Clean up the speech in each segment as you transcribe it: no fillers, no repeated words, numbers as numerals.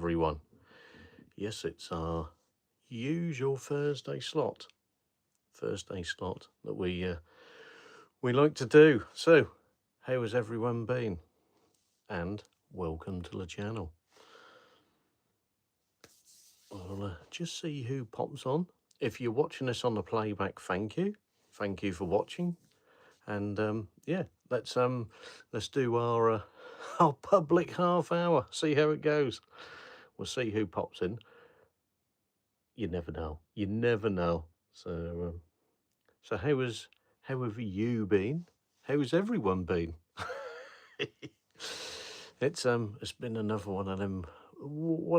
everyone? Yes, it's our usual Thursday slot that we like to do. So, how has everyone been? And welcome to the channel. I'll just see who pops on. If you're watching this on the playback, thank you for watching. And yeah, let's do our our public half hour. See how it goes. We'll see who pops in. You never know. You never know. So so how have you been? How's everyone been? It's been another one of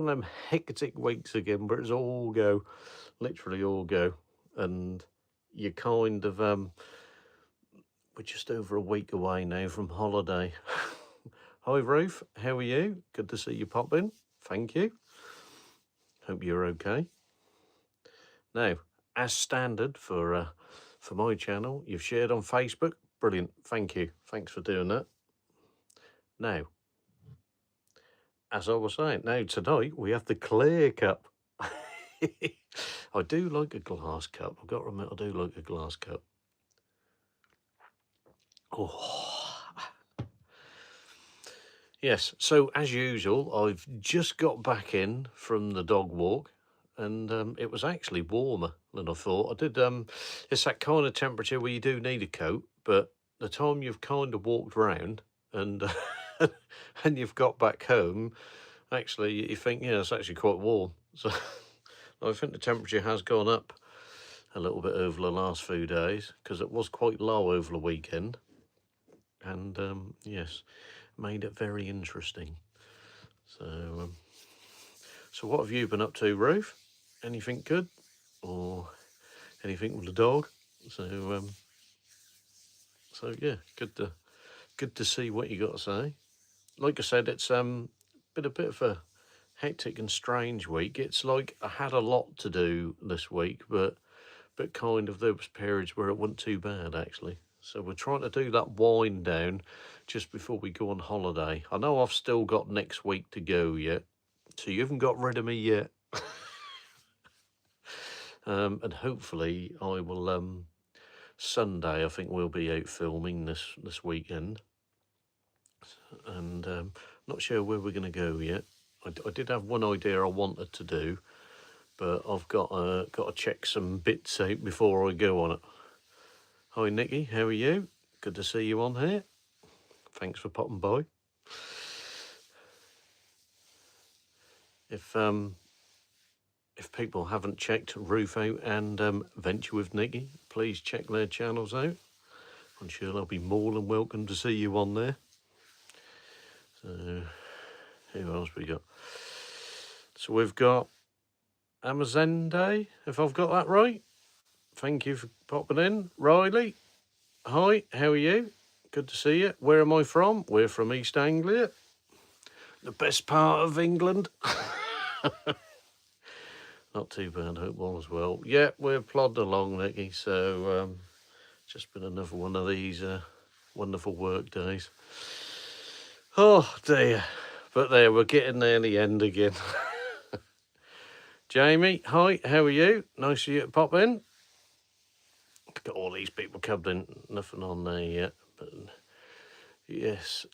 them hectic weeks again, but it's all go, literally all go, and you kind of we're just over a week away now from holiday. Hi Ruth, how are you? Good to see you pop in. Thank you. Hope you're okay. Now, as standard for my channel, you've shared on Facebook. Brilliant. Thank you. Thanks for doing that. Now, as I was saying, now tonight we have the clear cup. I do like a glass cup. I've got to admit, I do like a glass cup. Oh. Yes, so as usual, I've just got back in from the dog walk, and it was actually warmer than I thought. I did. It's that kind of temperature where you do need a coat, but the time you've kind of walked round and and you've got back home, actually you think, yeah, it's actually quite warm. So I think the temperature has gone up a little bit over the last few days because it was quite low over the weekend, and yes, made it very interesting. So so what have you been up to, Ruth? Anything good or anything with the dog? So so yeah, good to see what you got to say. Like I said, it's been a bit of a hectic and strange week. It's like I had a lot to do this week, but kind of there was periods where it wasn't too bad actually. So we're trying to do that wind down just before we go on holiday. I know I've still got next week to go yet, so you haven't got rid of me yet. And hopefully I will Sunday I think we'll be out filming this weekend, and not sure where we're going to go yet. I did have one idea I wanted to do, but I've got to check some bits out before I go on it. Hi Nikki, how are you? Good to see you on here. Thanks for popping by. If people haven't checked Ruth out and Venture with Nikki, please check their channels out. I'm sure they'll be more than welcome to see you on there. So who else we got? So we've got Amazende, if I've got that right. Thank you for popping in. Riley, hi, how are you? Good to see you. Where am I from? We're from East Anglia, the best part of England. Not too bad, hope all as well. Yeah, we're plodding along, Nicky. So just been another one of these wonderful work days. Oh dear, but there, we're getting there in the end again. Jamie, hi, how are you? Nice of you to pop in. Got all these people coming in, nothing on there yet, but yes,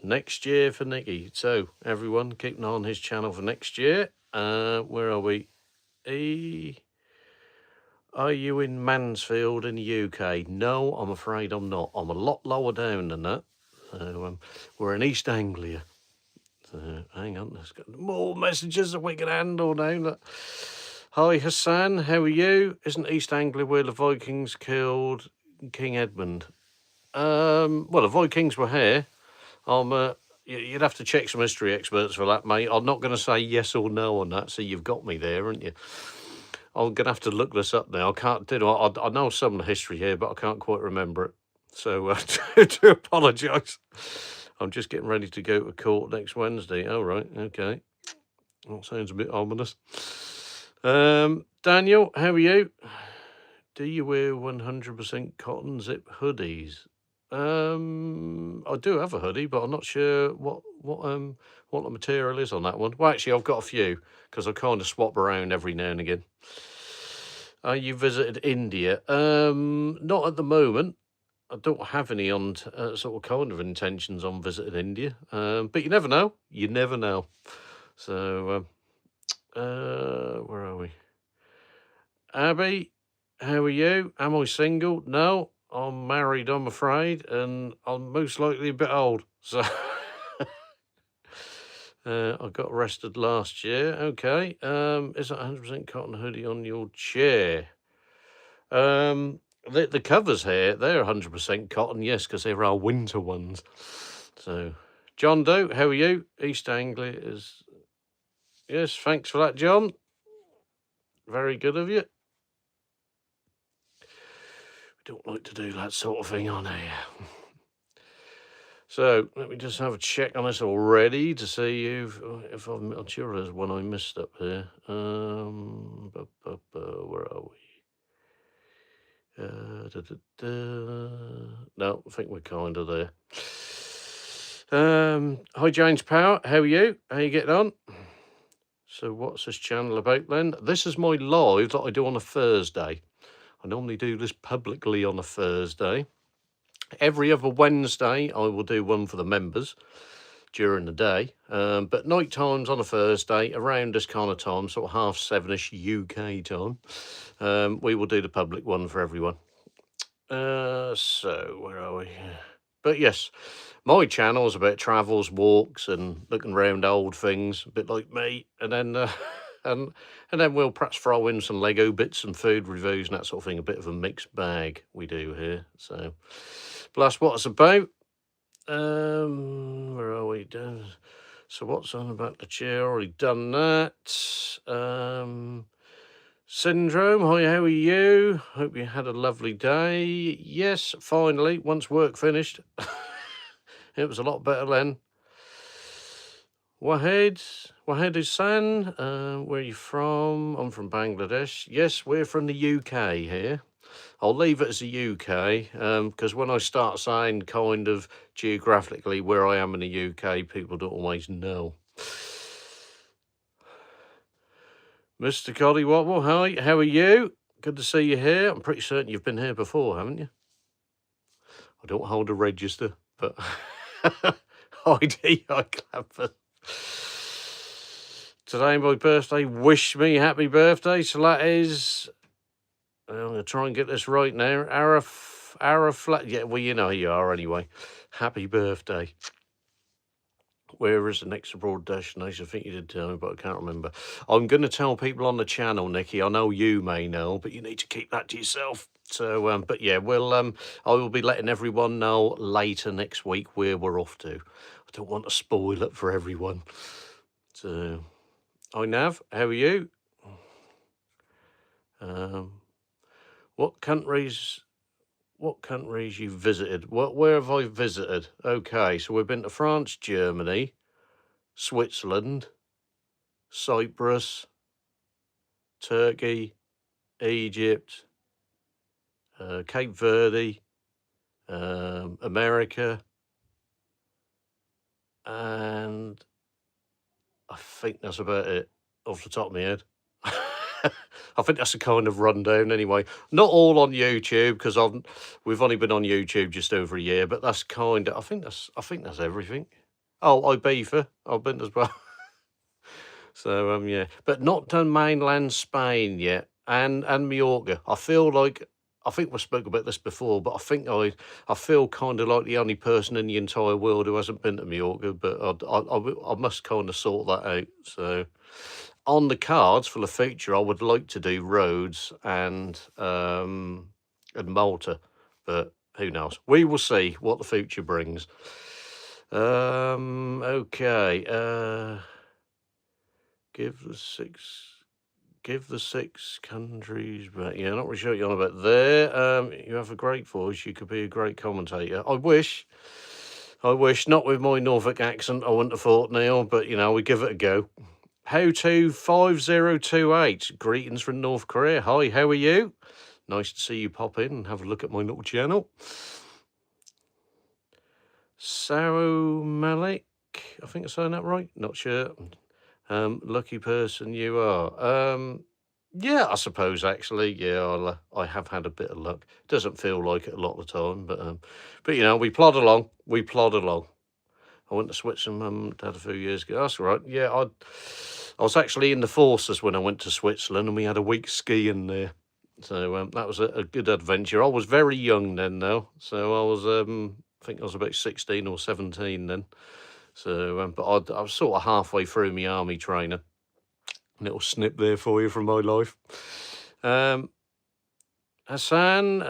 next year for Nicky. So everyone, keep an eye on his channel for next year. Where are we? Are you in Mansfield in the UK? No, I'm afraid I'm not. I'm a lot lower down than that. So we're in East Anglia. So hang on, there's got more messages that we can handle now. Look. Hi Hassan, how are you? Isn't East Anglia where the Vikings killed King Edmund? Well, the Vikings were here. You'd have to check some history experts for that, mate. I'm not going to say yes or no on that, so you've got me there, haven't you? I'm going to have to look this up now. I can't do. I know some of the history here, but I can't quite remember it. So I do apologise. I'm just getting ready to go to court next Wednesday. Oh, right, okay. That sounds a bit ominous. Daniel, how are you? Do you wear 100% cotton zip hoodies? I do have a hoodie, but I'm not sure what the material is on that one. Well, actually, I've got a few because I kind of swap around every now and again. You visited India? Not at the moment. I don't have any on sort of kind of intentions on visiting India. But you never know. You never know. So, where are we? Abby, how are you? Am I single? No, I'm married, I'm afraid, and I'm most likely a bit old. So, I got arrested last year. Okay. Is that 100% cotton hoodie on your chair? The covers here, they're 100% cotton, yes, because they're our winter ones. So, John Doe, how are you? East Anglia is. Yes, thanks for that, John. Very good of you. We don't like to do that sort of thing on here. So let me just have a check on this already to see if I'm sure there's one I missed up here. Where are we? No, I think we're kind of there. Hi James Power, how are you? How you getting on? So what's this channel about then? This is my live that I do on a Thursday. I normally do this publicly on a Thursday. Every other Wednesday, I will do one for the members during the day. But night times on a Thursday, around this kind of time, sort of 7:30ish UK time, we will do the public one for everyone. So where are we? But yes, my channel is about travels, walks, and looking around old things, a bit like me. And then, and then we'll perhaps throw in some Lego bits and food reviews and that sort of thing. A bit of a mixed bag we do here. So, but that's what it's about. Where are we done? So what's on about the chair? Already done that. Syndrome, hi, how are you? Hope you had a lovely day. Yes, finally, once work finished. It was a lot better then. Wahed Hassan, where are you from? I'm from Bangladesh. Yes, we're from the UK here. I'll leave it as the UK, because when I start saying kind of geographically where I am in the UK, people don't always know. Mr. Coddy Wobble, hi, how are you? Good to see you here. I'm pretty certain you've been here before, haven't you? I don't hold a register, but ID I clap. Today my birthday. Wish me happy birthday. So that is. I'm going to try and get this right now. Araflat. Yeah, well, you know who you are anyway. Happy birthday. Where is the next abroad destination? I think you did tell me, but I can't remember. I'm going to tell people on the channel, Nikki. I know you may know, but you need to keep that to yourself. So, but yeah, I will be letting everyone know later next week where we're off to. I don't want to spoil it for everyone. So, hi Nav, how are you? What countries you visited? Where have I visited? Okay, so we've been to France, Germany, Switzerland, Cyprus, Turkey, Egypt, Cape Verde, America, and I think that's about it off the top of my head. I think that's a kind of rundown anyway. Not all on YouTube because we've only been on YouTube just over a year, but that's kind of I think that's everything. Oh, Ibiza, I've been as well. So yeah, but not done mainland Spain yet, and Mallorca. I think we spoke about this before, but I feel kind of like the only person in the entire world who hasn't been to Mallorca, but I must kind of sort that out. So on the cards for the future, I would like to do Rhodes and Malta, but who knows? We will see what the future brings. Okay. Give the six countries back. Yeah, not really sure what you're on about there. You have a great voice. You could be a great commentator. I wish. Not with my Norfolk accent, I wouldn't have thought, Neil, but we give it a go. How to 5028. Greetings from North Korea. Hi, how are you? Nice to see you pop in and have a look at my little channel. Saru Malik, I think I'm saying that right. Not sure. Lucky person you are. Yeah, I suppose actually, yeah, I have had a bit of luck. Doesn't feel like it a lot of the time, but you know, we plod along. We plod along. I went to Switzerland, Mum and Dad, a few years ago. That's right. Yeah, I was actually in the forces when I went to Switzerland, and we had a week skiing there. So that was a good adventure. I was very young then, though. So I was, I think I was about 16 or 17 then. So, but I was sort of halfway through my army training. Little snip there for you from my life. Hassan,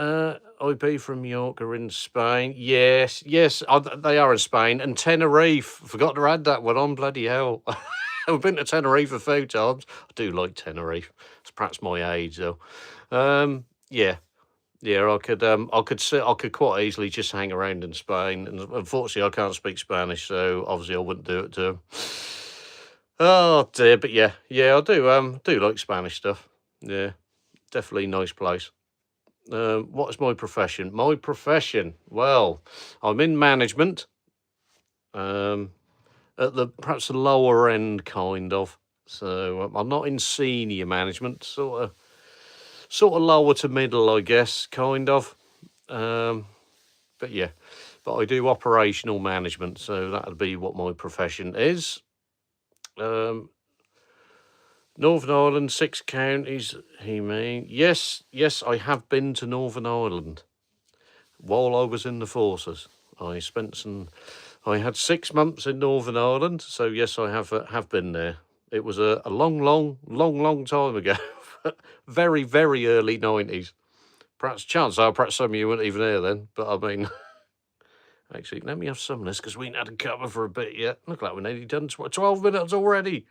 IB from Mallorca in Spain. Yes, they are in Spain. And Tenerife. Forgot to add that one on, bloody hell. I've been to Tenerife a few times. I do like Tenerife. It's perhaps my age, though. Yeah. Yeah, I could quite easily just hang around in Spain. And unfortunately, I can't speak Spanish, so obviously I wouldn't do it to him. Oh dear, but yeah, I do like Spanish stuff. Yeah, definitely nice place. What is my profession? My profession. Well, I'm in management. At the perhaps the lower end, kind of. So I'm not in senior management. Sort of lower to middle, I guess, kind of. But yeah, but I do operational management, so that'd be what my profession is. Northern Ireland, 6 counties, he mean. Yes, I have been to Northern Ireland while I was in the forces. I had 6 months in Northern Ireland, so yes, I have been there. It was a long time ago. Very, very early 90s. Perhaps some of you weren't even there then, but I mean, actually, let me have some of this because we ain't had a cuppa for a bit yet. Look like we're nearly done 12 minutes already.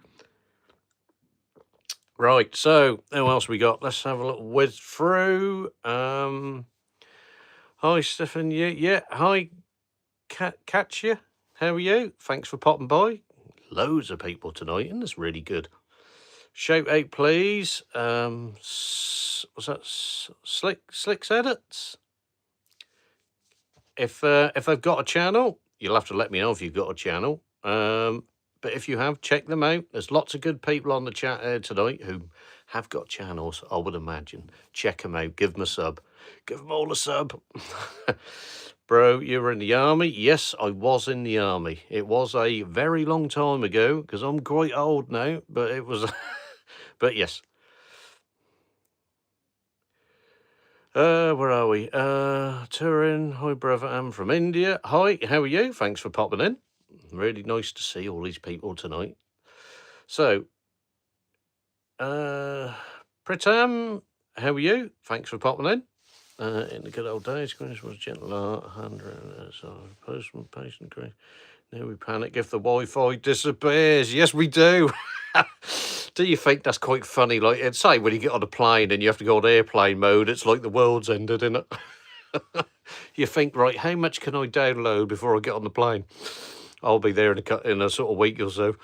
Right, so who else we got? Let's have a little whiz through. Hi, Stefan. Yeah. Hi, Katya. How are you? Thanks for popping by. Loads of people tonight, and that's really good. Shout out, please. Was that Slicks Edits? If they've got a channel, you'll have to let me know if you've got a channel. But if you have, check them out. There's lots of good people on the chat tonight who have got channels, I would imagine. Check them out. Give them a sub. Give them all a sub. Bro, you were in the army? Yes, I was in the army. It was a very long time ago, because I'm quite old now, but it was... but yes. Where are we? Turin. Hi, brother. I'm from India. Hi, how are you? Thanks for popping in. Really nice to see all these people tonight. So, Pritam, how are you? Thanks for popping in. In the good old days, Chris was gentle art, 100, postman, patient, Chris. Now we panic if the Wi-Fi disappears. Yes, we do. Do you think that's quite funny? Like, it's say when you get on a plane and you have to go on airplane mode, it's like the world's ended, isn't it? You think, right, how much can I download before I get on the plane? I'll be there in a sort of week or so.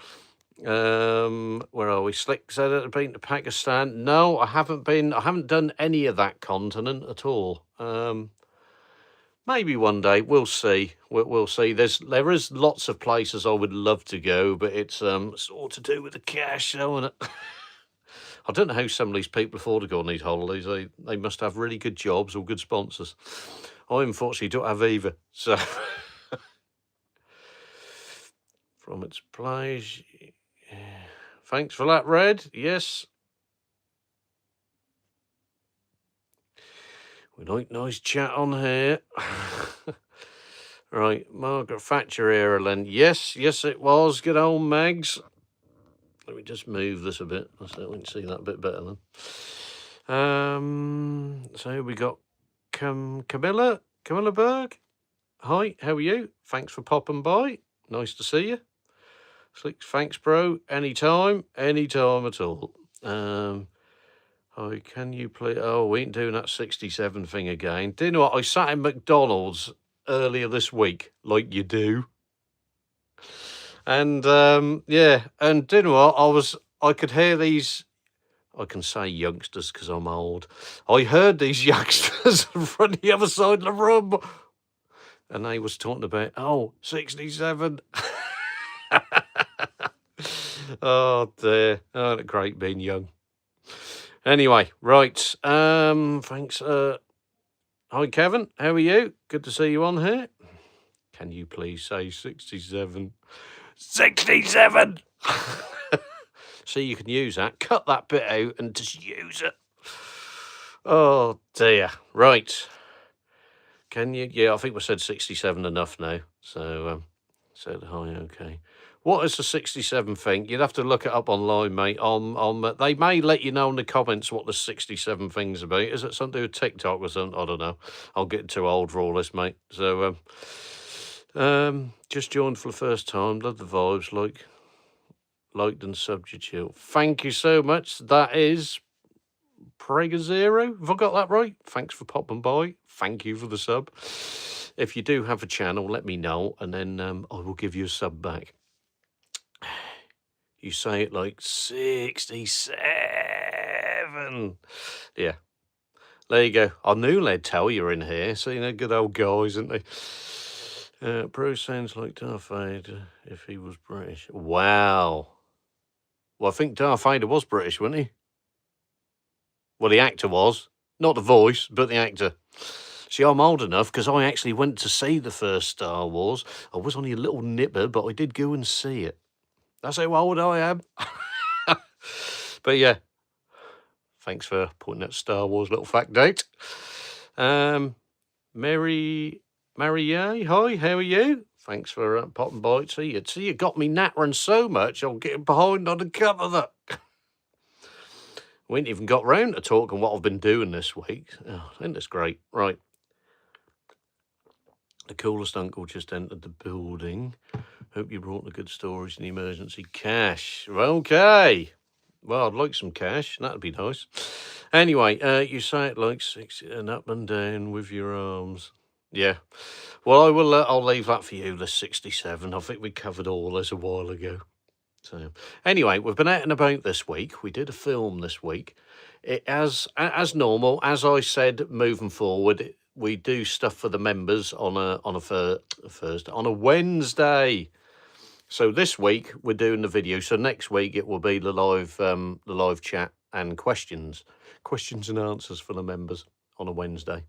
Where are we? Slick said it had been to Pakistan. No, I haven't been. I haven't done any of that continent at all. Maybe one day we'll see. We'll see. There is lots of places I would love to go, but it's all to do with the cash, isn't it? I don't know how some of these people afford to go on these holidays. They must have really good jobs or good sponsors. I unfortunately don't have either. So from its place. Thanks for that, Red. Yes. We like nice chat on here. Right, Margaret Thatcher era then. Yes, it was. Good old Megs. Let me just move this a bit so we can see that a bit better then. So we got Camilla Berg. Hi, how are you? Thanks for popping by. Nice to see you. Thanks, bro. Anytime at all. Hi, can you play? Oh, we ain't doing that 67 thing again. Do you know what? I sat in McDonald's earlier this week, like you do. And yeah, and do you know what? I could hear these. I can say youngsters because I'm old. I heard these youngsters from the other side of the room. and they was talking about, oh, 67. Oh dear. Oh, great being young. Anyway, right. Thanks. Hi, Kevin. How are you? Good to see you on here. Can you please say 67? 67! See, you can use that. Cut that bit out and just use it. Oh, dear. Right. Can you? Yeah, I think we said 67 enough now. So, said hi, okay. What is the 67 thing? You'd have to look it up online, mate. They may let you know in the comments what the 67 thing's about. Is it something with TikTok or something? I don't know. I'll get too old for all this, mate. So, just joined for the first time. Love the vibes. Liked and subbed your chill. Thank you so much. That is Pregazero. Have I got that right? Thanks for popping by. Thank you for the sub. If you do have a channel, let me know, and then I will give you a sub back. You say it like 67. Yeah. There you go. I knew they'd tell you're in here. So, good old guys, isn't they? Bruce sounds like Darth Vader if he was British. Wow. Well, I think Darth Vader was British, wasn't he? Well, the actor was. Not the voice, but the actor. See, I'm old enough because I actually went to see the first Star Wars. I was only a little nipper, but I did go and see it. That's how old I am. But yeah, thanks for putting that Star Wars little fact out. Mary Yay, hi, how are you? Thanks for popping by. See, you got me nattering so much, I'm getting behind on the cover that. We ain't even got round to talking what I've been doing this week. Oh, isn't this great? Right. The coolest uncle just entered the building. Hope you brought the good stories and the emergency cash. Okay. Well, I'd like some cash. That'd be nice. Anyway, you say it like 60 and up and down with your arms. Yeah. Well, I will. I'll leave that for you. The 67. I think we covered all this a while ago. So, anyway, we've been out and about this week. We did a film this week. As normal, as I said, moving forward, we do stuff for the members on a Thursday, on a Wednesday. So this week we're doing the video. So next week it will be the live chat and questions and answers for the members on a Wednesday.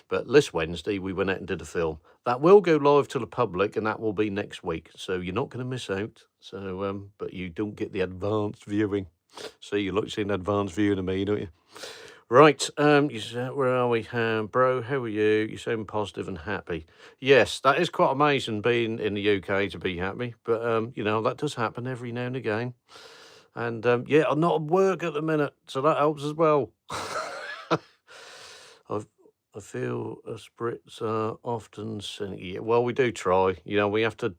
But this Wednesday we went out and did a film that will go live to the public, and that will be next week. So you're not going to miss out. So but you don't get the advanced viewing. So you look seeing advanced viewing of me, don't you? Right, you said, where are we? Bro, how are you? You sound positive and happy. Yes, that is quite amazing being in the UK to be happy, but, that does happen every now and again. And, yeah, I'm not at work at the minute, so that helps as well. I feel us Brits are often cynical. Yeah, well, we do try. We have to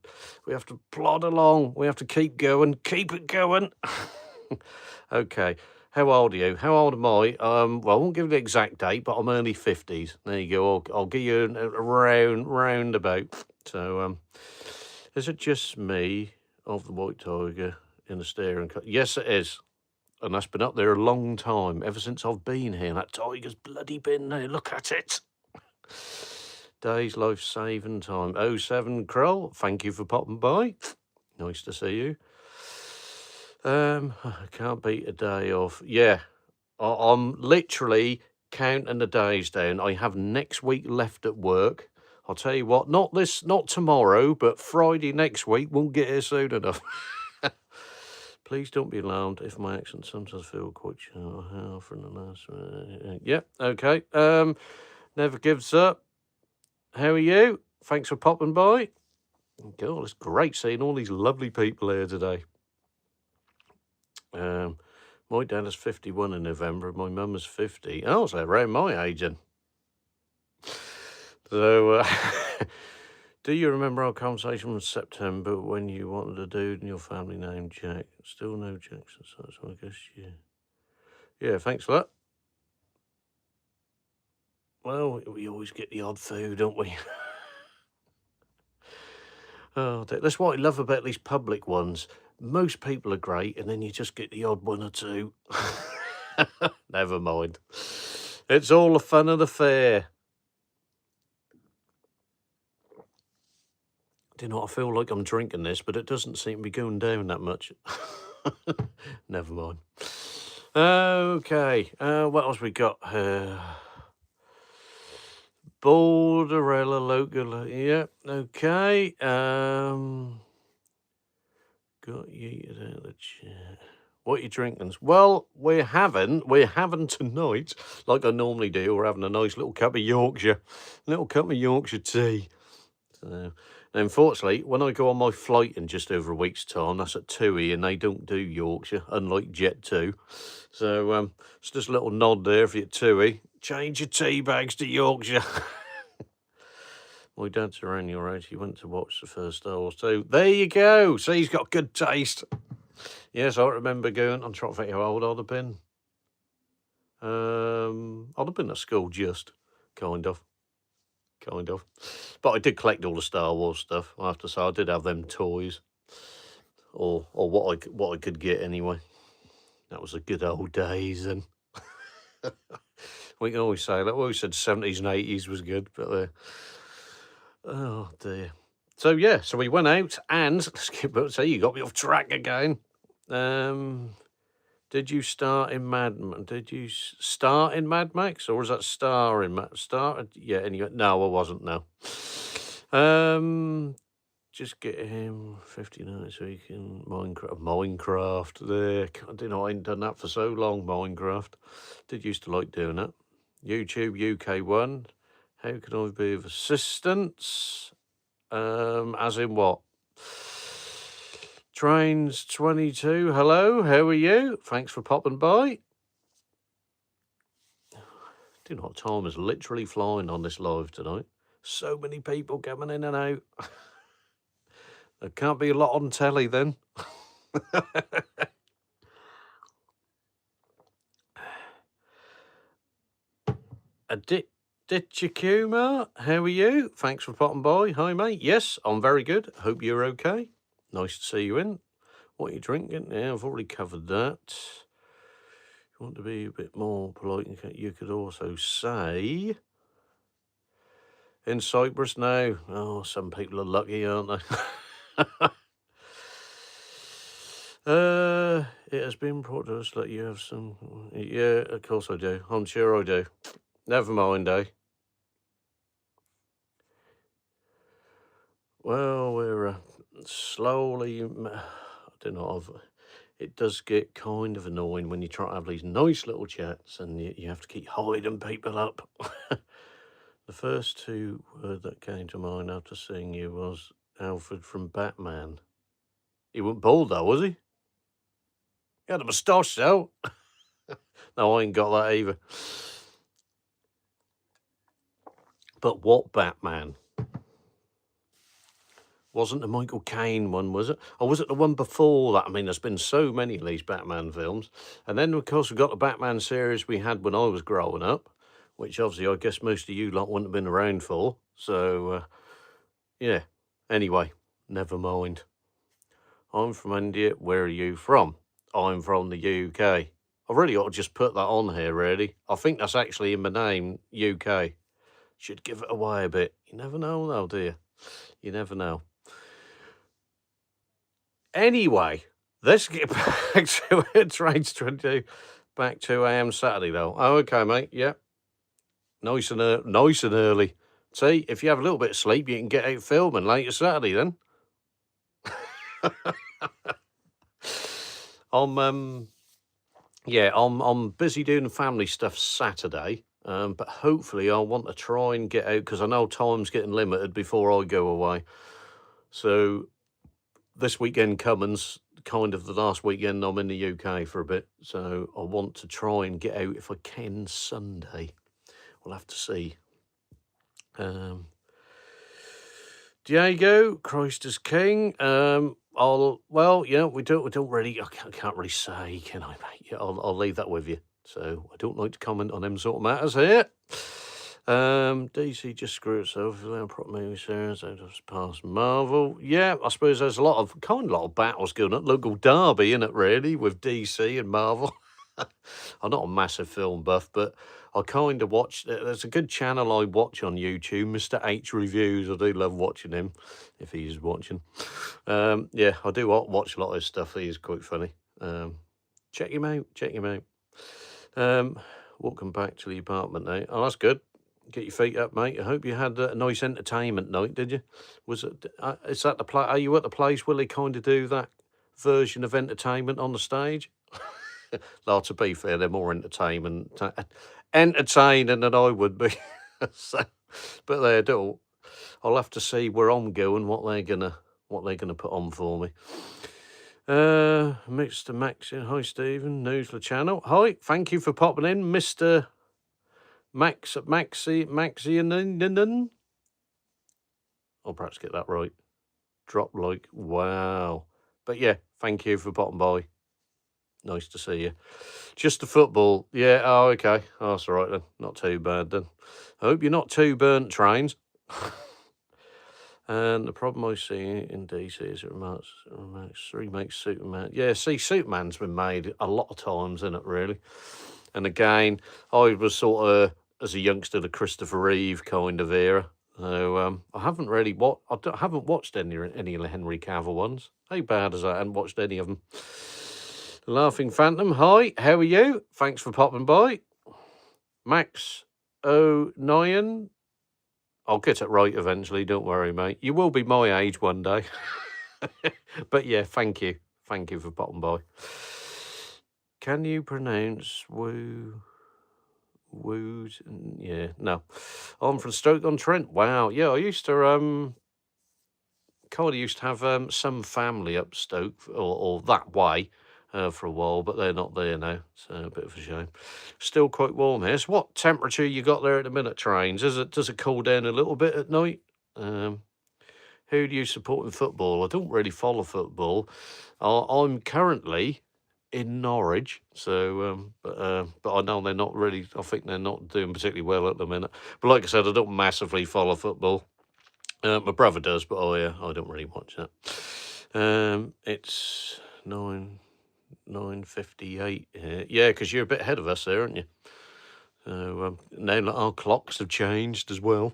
plod along. We have to keep going, keep it going. Okay. How old are you? How old am I? Well, I won't give you the exact date, but I'm early 50s. There you go. I'll give you a roundabout. So, is it just me of the White Tiger in the steering car? Yes, it is. And that's been up there a long time, ever since I've been here. That tiger's bloody been there. Look at it. Days life saving time. 07 Kroll, thank you for popping by. Nice to see you. I can't beat a day off. Yeah, I'm literally counting the days down. I have next week left at work. I'll tell you what, not tomorrow, but Friday next week. Won't get here soon enough. Please don't be alarmed if my accent sometimes feel quite sharp from the last. Yeah, okay. Never gives up. How are you? Thanks for popping by. God, it's great seeing all these lovely people here today. My dad is 51 in November. My mum is 50. Oh, so around my age then. So, do you remember our conversation from September when you wanted a dude in your family named Jack? Still no Jackson, so I guess yeah. Yeah, thanks for that. Well, we always get the odd food, don't we? Oh, that's what I love about these public ones. Most people are great, and then you just get the odd one or two. Never mind. It's all the fun of the fair. Do you know what? I feel like I'm drinking this, but it doesn't seem to be going down that much. Never mind. Okay, what else we got? Borderella local. Yep. Okay. Got yeeted out of the chat. What are you drinking? Well, we're having tonight, like I normally do. We're having a nice little cup of Yorkshire tea. So, unfortunately, when I go on my flight in just over a week's time, that's at TUI, and they don't do Yorkshire, unlike Jet2. So, it's just a little nod there for you, TUI. Change your tea bags to Yorkshire. My dad's around your age. He went to watch the first Star Wars too. There you go. See, he's got good taste. Yes, I remember going. I'm trying to think how old I'd have been. I'd have been at school just, kind of. But I did collect all the Star Wars stuff. I have to say, I did have them toys, or what I could get anyway. That was the good old days, and we can always say that. We always said 70s and 80s was good, but oh dear. So yeah, so we went out, and let's keep. So you got me off track again. Did you start in Did you start in Mad Max, or was that star in Started? Yeah. Anyway, no, I wasn't. No. Just get him 59 so he can Minecraft. There, I don't know. I ain't done that for so long. Minecraft. Did used to like doing it. YouTube UK1. How can I be of assistance? As in what? Trains 22. Hello, how are you? Thanks for popping by. Do you know what? Time is literally flying on this live tonight. So many people coming in and out. There can't be a lot on telly then. Ditchakuma, how are you? Thanks for popping by. Hi, mate. Yes, I'm very good. Hope you're okay. Nice to see you in. What are you drinking? Yeah, I've already covered that. If you want to be a bit more polite, you could also say... In Cyprus now. Oh, some people are lucky, aren't they? It has been brought to us that you have some... Yeah, of course I do. I'm sure I do. Never mind, eh? Well, we're slowly... I don't know, it does get kind of annoying when you try to have these nice little chats and you have to keep hiding people up. The first two words that came to mind after seeing you was Alfred from Batman. He wasn't bald though, was he? He had a moustache though. No, I ain't got that either. But what Batman? Wasn't the Michael Caine one, was it? Or was it the one before that? I mean, there's been so many of these Batman films. And then, of course, we've got the Batman series we had when I was growing up, which obviously I guess most of you lot wouldn't have been around for. So, yeah. Anyway, never mind. I'm from India. Where are you from? I'm from the UK. I really ought to just put that on here, really. I think that's actually in my name, UK. Should give it away a bit. You never know, though, do you? You never know. Anyway, let's get back to it. Trains 22, back 2 a.m. Saturday, though. Oh, okay, mate. Yep. Nice and early. See, if you have a little bit of sleep, you can get out filming later Saturday, then. I'm busy doing family stuff Saturday, but hopefully I'll want to try and get out because I know time's getting limited before I go away. So this weekend coming's kind of the last weekend I'm in the UK for a bit, so I want to try and get out if I can Sunday. We'll have to see. Diego, Christ is King. We don't really. I can't really say, can I, mate? Yeah, I'll leave that with you. So I don't like to comment on them sort of matters here. DC just screwed itself. Proper movie series. They just passed Marvel. Yeah, I suppose there's a lot of battles going on. Local derby, isn't it? Really, with DC and Marvel. I'm not a massive film buff, but I kind of watch. There's a good channel I watch on YouTube, Mr. H Reviews. I do love watching him, if he's watching. Yeah, I do watch a lot of his stuff. He's quite funny. Check him out. Check him out. Welcome back to the apartment now. Oh, that's good. Get your feet up, mate. I hope you had a nice entertainment night, did you? Was it? Is that the play? Are you at the place where they kind of do that version of entertainment on the stage? Well, to be fair, they're more entertaining than I would be. So, but they do. I'll have to see where I'm going, what they're gonna put on for me. Mr. Max, hi Stephen, news the channel. Hi, thank you for popping in, Mr. Maxian. I'll perhaps get that right. Drop like, wow. But yeah, thank you for popping by. Nice to see you. Just the football. Yeah, oh, okay. Oh, that's all right then. Not too bad then. I hope you're not too burnt, trains. And the problem I see in DC is it remakes Superman. Yeah, see, Superman's been made a lot of times, isn't it, really? And again, I was sort of, as a youngster, the Christopher Reeve kind of era. So I haven't really haven't watched any of the Henry Cavill ones. How bad is that? I haven't watched any of them. Laughing Phantom, hi, how are you? Thanks for popping by. Max O'Nien, I'll get it right eventually, don't worry, mate. You will be my age one day. But yeah, thank you. Thank you for popping by. Can you pronounce woos? Yeah, no. I'm from Stoke-on-Trent. Wow. Yeah, I used to kind of used to have some family up Stoke or that way for a while, but they're not there now. So a bit of a shame. Still quite warm here. So what temperature you got there at the minute, trains? Does it cool down a little bit at night? Who do you support in football? I don't really follow football. I'm currently in Norwich, so but I know they're not really. I think they're not doing particularly well at the minute. But like I said, I don't massively follow football. My brother does, but I don't really watch that. It's 9:58 here. Yeah, because you're a bit ahead of us there, aren't you? So now that our clocks have changed as well.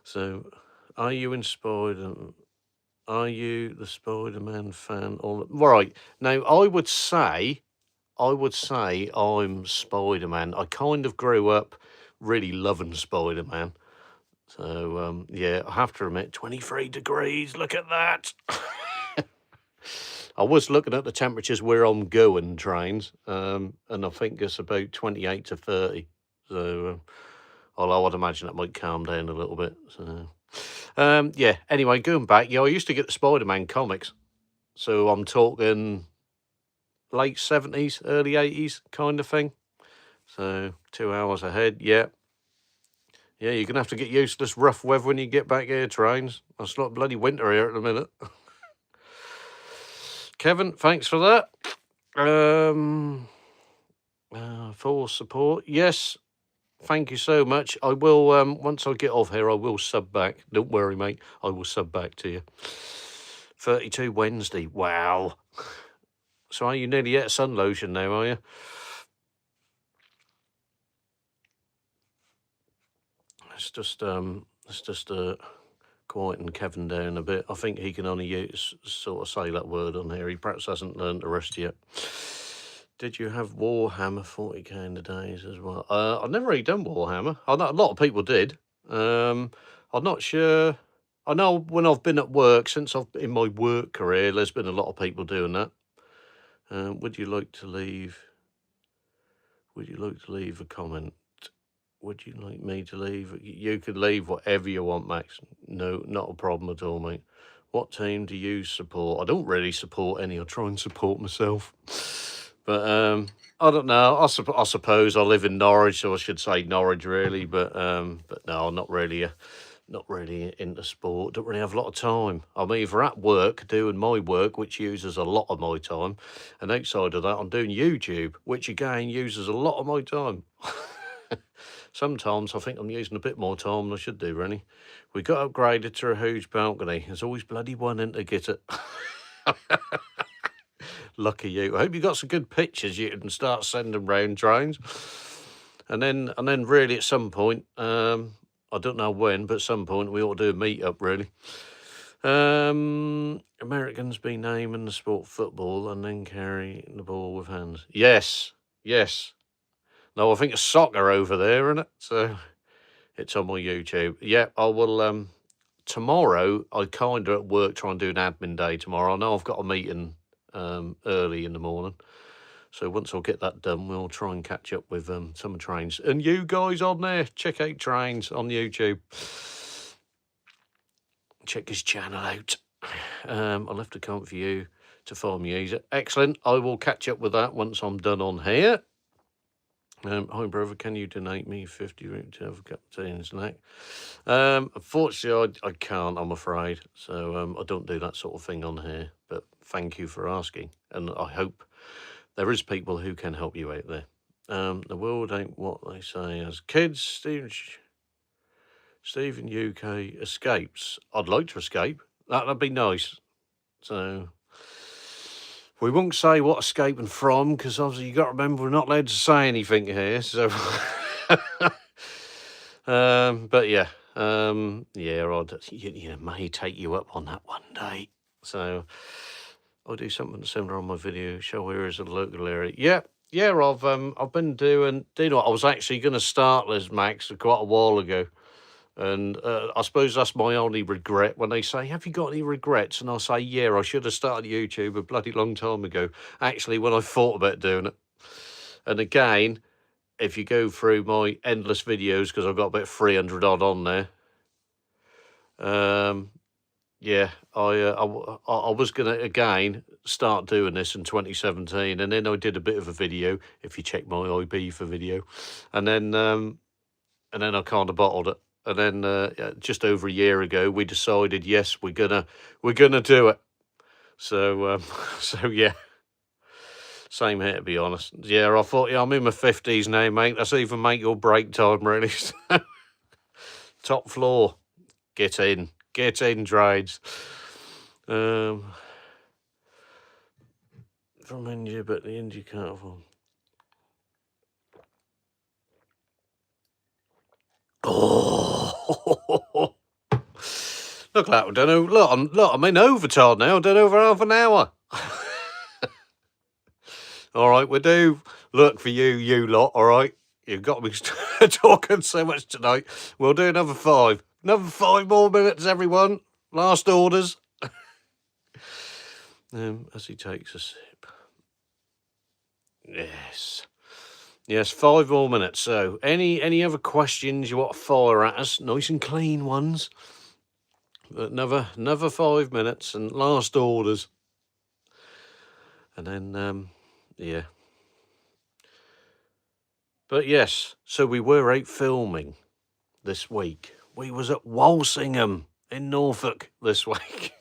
So, are you inspired? Are you the Spider-Man fan? Right now, I would say I'm Spider-Man. I kind of grew up really loving Spider-Man. So, yeah, I have to admit, 23 degrees, look at that. I was looking at the temperatures where I'm going, trains, and I think it's about 28 to 30. So, although I'd imagine that might calm down a little bit. So, yeah, anyway, going back, I used to get the Spider-Man comics. So I'm talking late 70s, early 80s kind of thing. So 2 hours ahead, yeah. Yeah, you're going to have to get used to this rough weather when you get back here, trains. It's not bloody winter here at the minute. Kevin, thanks for that. For support, yes. Thank you so much. I will, once I get off here, I will sub back. Don't worry, mate. I will sub back to you. 32 Wednesday. Wow. So are you nearly at sun lotion now, are you? It's just quieten Kevin down a bit. I think he can only sort of say that word on here. He perhaps hasn't learned the rest yet. Did you have Warhammer 40k in the days as well? I've never really done Warhammer. I know a lot of people did. I'm not sure. I know when I've been at work, since I've in my work career, there's been a lot of people doing that. Would you like to leave a comment? Would you like me to leave? You could leave whatever you want, Max. No, not a problem at all, mate. What team do you support? I don't really support any. I try and support myself. But I don't know. I suppose I live in Norwich, so I should say Norwich, really. But no, I'm not really into sport. Don't really have a lot of time. I'm either at work doing my work, which uses a lot of my time, and outside of that, I'm doing YouTube, which again uses a lot of my time. Sometimes I think I'm using a bit more time than I should do, really. We got upgraded to a huge balcony. There's always bloody one in to get it. Lucky you. I hope you got some good pictures you can start sending round, drones. And then really at some point, I don't know when, but at some point we ought to do a meet-up, really. Americans be naming the sport football and then carry the ball with hands. Yes, yes. No, I think it's soccer over there, isn't it? So it's on my YouTube. Yeah, I will. Tomorrow, I kind of at work try and do an admin day tomorrow. I know I've got a meeting early in the morning. So once I get that done, we'll try and catch up with some trains. And you guys on there, check out Trains on YouTube. Check his channel out. I left a comment for you to follow me easier. Excellent. I will catch up with that once I'm done on here. Hi, brother. Can you donate me 50 to have a cup of tea and snack? Unfortunately, I can't, I'm afraid. So I don't do that sort of thing on here. But thank you for asking. And I hope there is people who can help you out there. The world ain't what they say as kids. Stephen UK escapes. I'd like to escape. That'd be nice. So we won't say what escaping from, because obviously you got to remember we're not allowed to say anything here. So, but yeah, I may take you up on that one day. So I'll do something similar on my video. Show where is a local area. Yeah, I've been doing. Do you know what? I was actually going to start this, Max, quite a while ago. And I suppose that's my only regret when they say, have you got any regrets? And I'll say, yeah, I should have started YouTube a bloody long time ago, actually, when I thought about doing it. And again, if you go through my endless videos, because I've got about 300 odd on there, yeah, I was going to, again, start doing this in 2017. And then I did a bit of a video, if you check my IB for video. And then I kind of bottled it. And then just over a year ago, we decided, yes, we're gonna do it. So so yeah, same here, to be honest. Yeah, I thought, yeah, I'm in my 50s now, mate. That's even make or break time, really. Top floor, get in, trades. From India, but the India can't afford. Oh, look at that! I don't know. Look, I'm in overtime now. I done over half an hour. All right, we do look for you lot. All right, you've got me talking so much tonight. We'll do another 5 more minutes, everyone. Last orders. As he takes a sip. Yes, 5 more minutes. So, any other questions you want to fire at us? Nice and clean ones. But another 5 minutes and last orders. And then, yeah. But yes, so we were out filming this week. We was at Walsingham in Norfolk this week.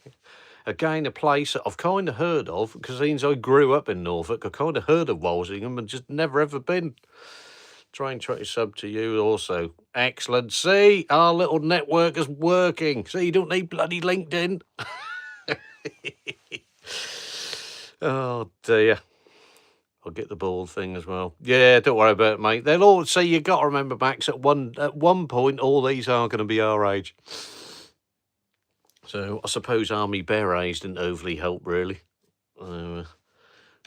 Again, a place that I've kind of heard of, because since I grew up in Norfolk, I kind of heard of Walsingham and just never ever been. Try and try to sub to you also. Excellent. See, our little network is working. See, you don't need bloody LinkedIn. Oh, dear. I'll get the ball thing as well. Yeah, don't worry about it, mate. They'll all say, you got to remember, Max, at one point, all these are going to be our age. So I suppose Army Berets didn't overly help, really. That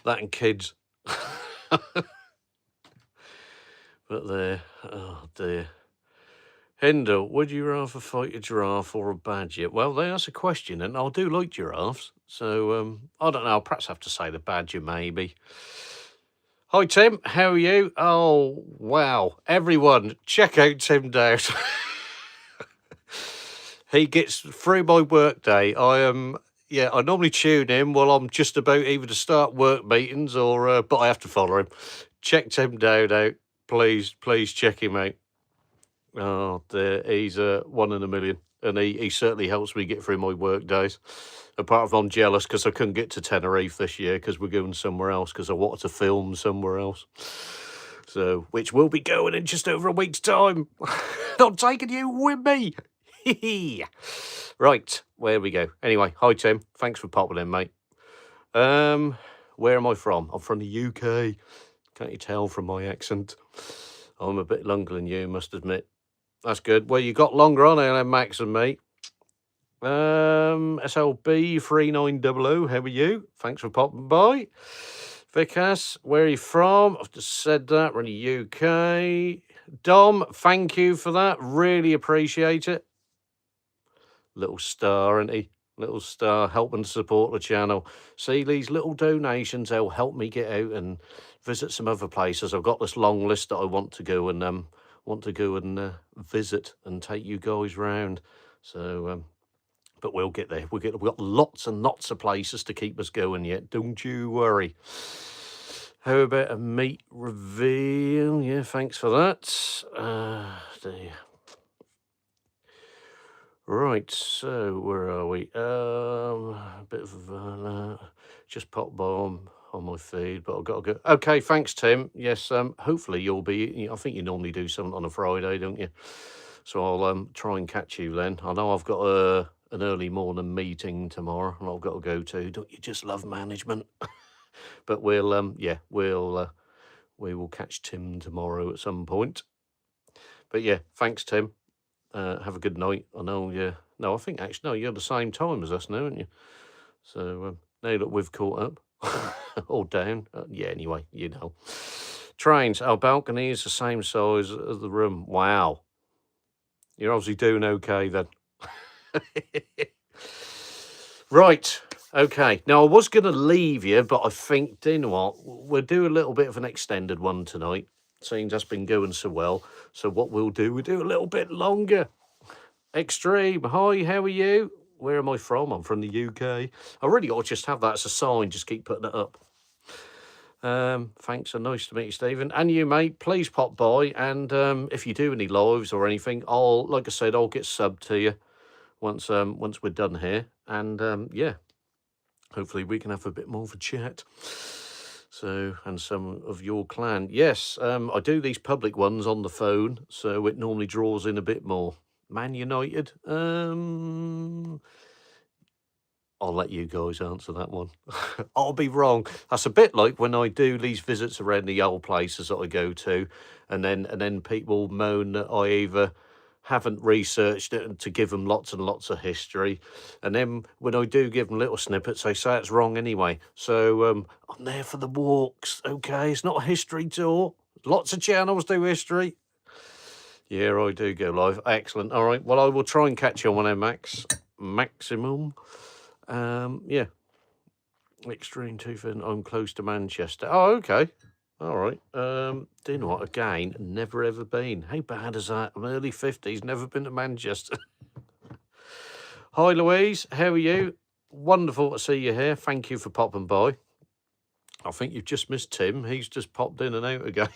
and kids. But there, oh dear. Hindle, would you rather fight a giraffe or a badger? Well, that's a question, and I do like giraffes. So, I don't know, I'll perhaps have to say the badger, maybe. Hi, Tim. How are you? Oh, wow. Everyone, check out Tim Dowd. He gets through my work day. I normally tune in while I'm just about either to start work meetings or, but I have to follow him. Check Tim Dowd out. Please check him out. Oh, dear. He's one in a million. And he certainly helps me get through my work days. Apart from I'm jealous because I couldn't get to Tenerife this year because we're going somewhere else because I wanted to film somewhere else. So, which we'll be going in just over a week's time. I'm taking you with me. Right, where we go. Anyway, hi Tim. Thanks for popping in, mate. Where am I from? I'm from the UK. Can't you tell from my accent? I'm a bit longer than you, must admit. That's good. Well, you got longer on there, Max and me. SLB 3900, how are you? Thanks for popping by. Vikas, where are you from? I've just said that. We're in the UK. Dom, thank you for that. Really appreciate it. Little star, isn't he? Little star helping to support the channel. See, these little donations, they'll help me get out and visit some other places. I've got this long list that I want to go and visit and take you guys round. So but we'll get there. We've got lots and lots of places to keep us going yet. Don't you worry. How about a meat reveal? Yeah, thanks for that. Dear. Right, so where are we? A bit of just pop bomb on my feed, but I've got to go. Okay, thanks, Tim. Yes, hopefully you'll be. I think you normally do something on a Friday, don't you? So I'll try and catch you then. I know I've got an early morning meeting tomorrow, and I've got to go to. Don't you just love management? But we'll we will catch Tim tomorrow at some point. But yeah, thanks, Tim. Have a good night. I know, yeah. No, I think actually, no, you're the same time as us now, aren't you? So now that we've caught up, or down. Yeah, anyway, you know. Trains, our balcony is the same size as the room. Wow. You're obviously doing okay then. Right. Okay. Now, I was going to leave you, but I think, do you know what? We'll do a little bit of an extended one tonight. Seems that's been going so well. So what we'll do a little bit longer. Extreme. Hi, how are you? Where am I from? I'm from the UK. I really ought to just have that as a sign. Just keep putting it up. Thanks, and nice to meet you, Stephen. And you, mate, please pop by. And if you do any lives or anything, like I said, I'll get subbed to you once we're done here. And yeah, hopefully we can have a bit more of a chat. So, and some of your clan. Yes, I do these public ones on the phone, so it normally draws in a bit more. Man United. I'll let you guys answer that one. I'll be wrong. That's a bit like when I do these visits around the old places that I go to, and then people moan that I either haven't researched it and to give them lots and lots of history, and then when I do give them little snippets, they say it's wrong anyway. So I'm there for the walks. Okay, it's not a history tour. Lots of channels do history. Yeah, I do go live. Excellent. All right. Well, I will try and catch you on there, Maximum. Yeah. Extreme Tooth, and I'm close to Manchester. Oh, okay. All right. Do you know what? Again, never ever been. How bad is that? I'm early 50s, never been to Manchester. Hi, Louise. How are you? Wonderful to see you here. Thank you for popping by. I think you've just missed Tim. He's just popped in and out again.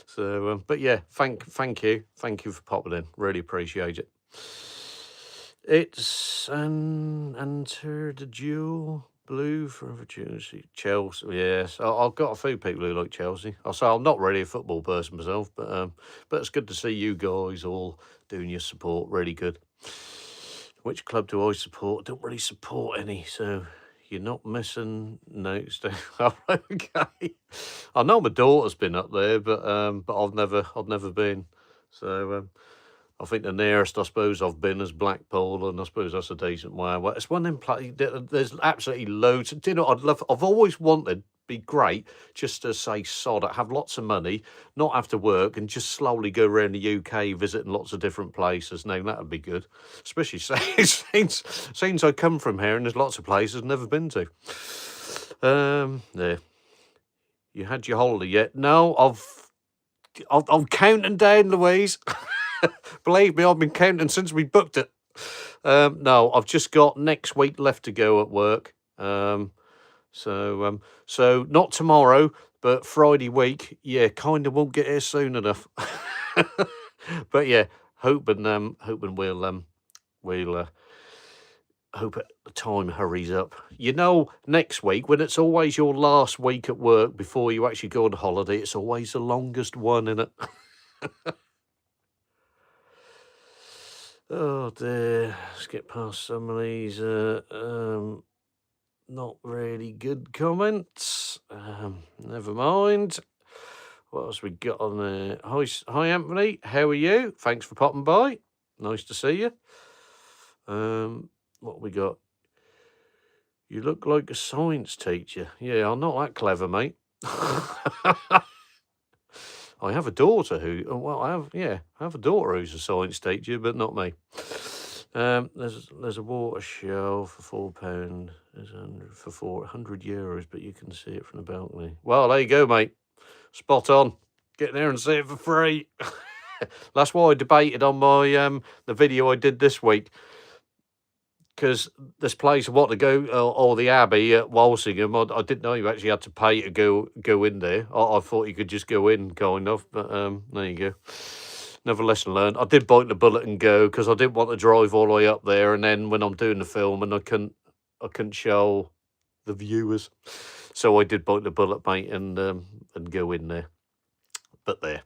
So, but yeah, thank you. Thank you for popping in. Really appreciate it. It's an Enter the Jewel. Blue for Chelsea. Yes. I've got a few people who like Chelsea. I'll say I'm not really a football person myself, but it's good to see you guys all doing your support. Really good. Which club do I support? Don't really support any, so you're not missing. No, okay. I know my daughter's been up there, but I've never been. So I think the nearest I suppose I've been is Blackpool, and I suppose that's a decent way away. It's one in play. There's absolutely loads. Do you know? I've always wanted. Be great just to say sod it, have lots of money, not have to work, and just slowly go around the UK visiting lots of different places. Now that would be good, especially since I come from here and there's lots of places I've never been to. There. You had your holiday yet? No, I'm counting down, Louise. Believe me, I've been counting since we booked it. No, I've just got next week left to go at work. So not tomorrow, but Friday week. Yeah, kind of won't get here soon enough. But yeah, hoping we'll hope the time hurries up. You know, next week when it's always your last week at work before you actually go on holiday, it's always the longest one, innit? Oh dear, let's get past some of these. not really good comments. Never mind. What else we got on there? Hi, Anthony. How are you? Thanks for popping by. Nice to see you. What we got? You look like a science teacher. Yeah, I'm not that clever, mate. I have a daughter I have a daughter who's a science teacher, but not me. There's a water show for £4. There's 100 for €400, but you can see it from the balcony. Well, there you go, mate. Spot on. Get there and see it for free. That's why I debated on my the video I did this week, because this place I want to go, or the Abbey at Walsingham, I didn't know you actually had to pay to go in there. I thought you could just go in, kind of, but there you go. Another lesson learned. I did bite the bullet and go because I didn't want to drive all the way up there, and then when I'm doing the film and I couldn't show the viewers, so I did bite the bullet, mate, and go in there. But there,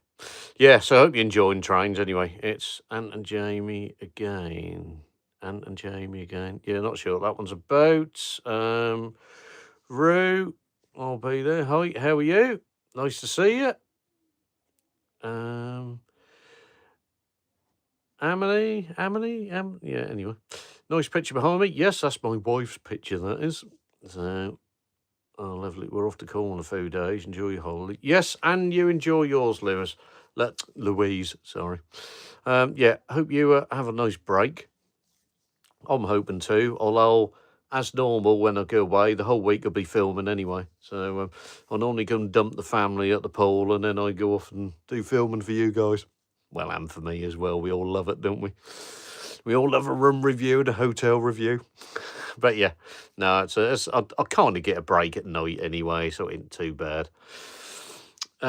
yeah. So I hope you're enjoying trains. Anyway, it's Ant and Jamie again. Ant and Jamie again. Yeah, not sure what that one's about. Rue, I'll be there. Hi, how are you? Nice to see you. Amity, yeah, anyway. Nice picture behind me. Yes, that's my wife's picture, that is. So, oh, lovely. We're off to Cornwall in a few days. Enjoy your holiday. Yes, and you enjoy yours, Louise, sorry. Yeah, hope you have a nice break. I'm hoping to, although, as normal, when I go away, the whole week I'll be filming anyway. So, I normally go and dump the family at the pool, and then I go off and do filming for you guys. Well, and for me as well. We all love it, don't we? We all love a room review and a hotel review. But yeah, no, I kind of get a break at night anyway, so it ain't too bad. You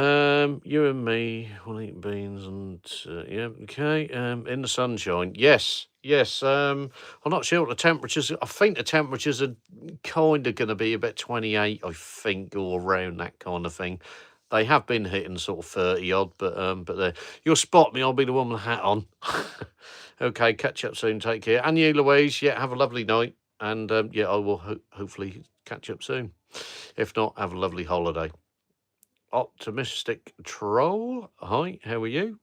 and me, we'll eat beans and yeah, okay. In the sunshine, yes. I'm not sure what the temperatures. I think the temperatures are kind of going to be about 28, I think, or around that kind of thing. They have been hitting sort of 30 odd, but there. You'll spot me. I'll be the one with the hat on. Okay, catch up soon. Take care. And you, Louise. Yeah, have a lovely night. And yeah, I will hopefully catch up soon. If not, have a lovely holiday. Optimistic Troll. Hi, how are you?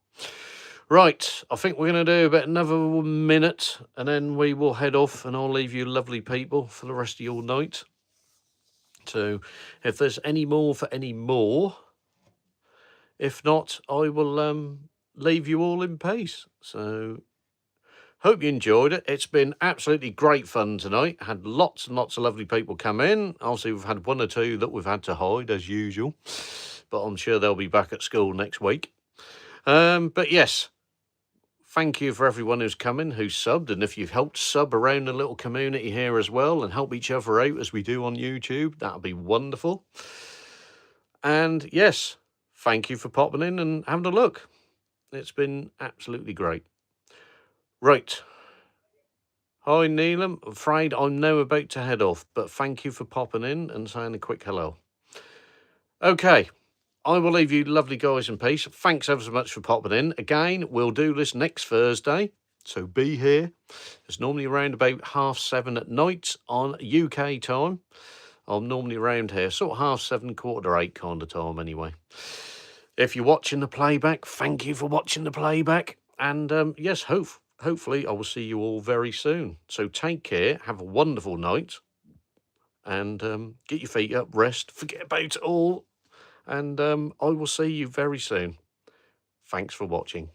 Right, I think we're going to do about another minute and then we will head off and I'll leave you lovely people for the rest of your night. So if there's any more for any more, if not, I will leave you all in peace. So hope you enjoyed it. It's been absolutely great fun tonight. Had lots and lots of lovely people come in. Obviously, we've had one or two that we've had to hide as usual, but I'm sure they'll be back at school next week. But yes, thank you for everyone who's come in, who's subbed, and if you've helped sub around the little community here as well and help each other out as we do on YouTube, that'll be wonderful. And yes, thank you for popping in and having a look. It's been absolutely great. Right. Hi, Neelam. I'm afraid I'm now about to head off, but thank you for popping in and saying a quick hello. Okay. I will leave you lovely guys in peace. Thanks ever so much for popping in. Again, we'll do this next Thursday, so be here. It's normally around about 7:30 at night on UK time. I'm normally around here, sort of 7:30, 7:45 kind of time anyway. If you're watching the playback, thank you for watching the playback. And yes, hopefully I will see you all very soon. So take care, have a wonderful night, and get your feet up, rest, forget about it all. And I will see you very soon. Thanks for watching.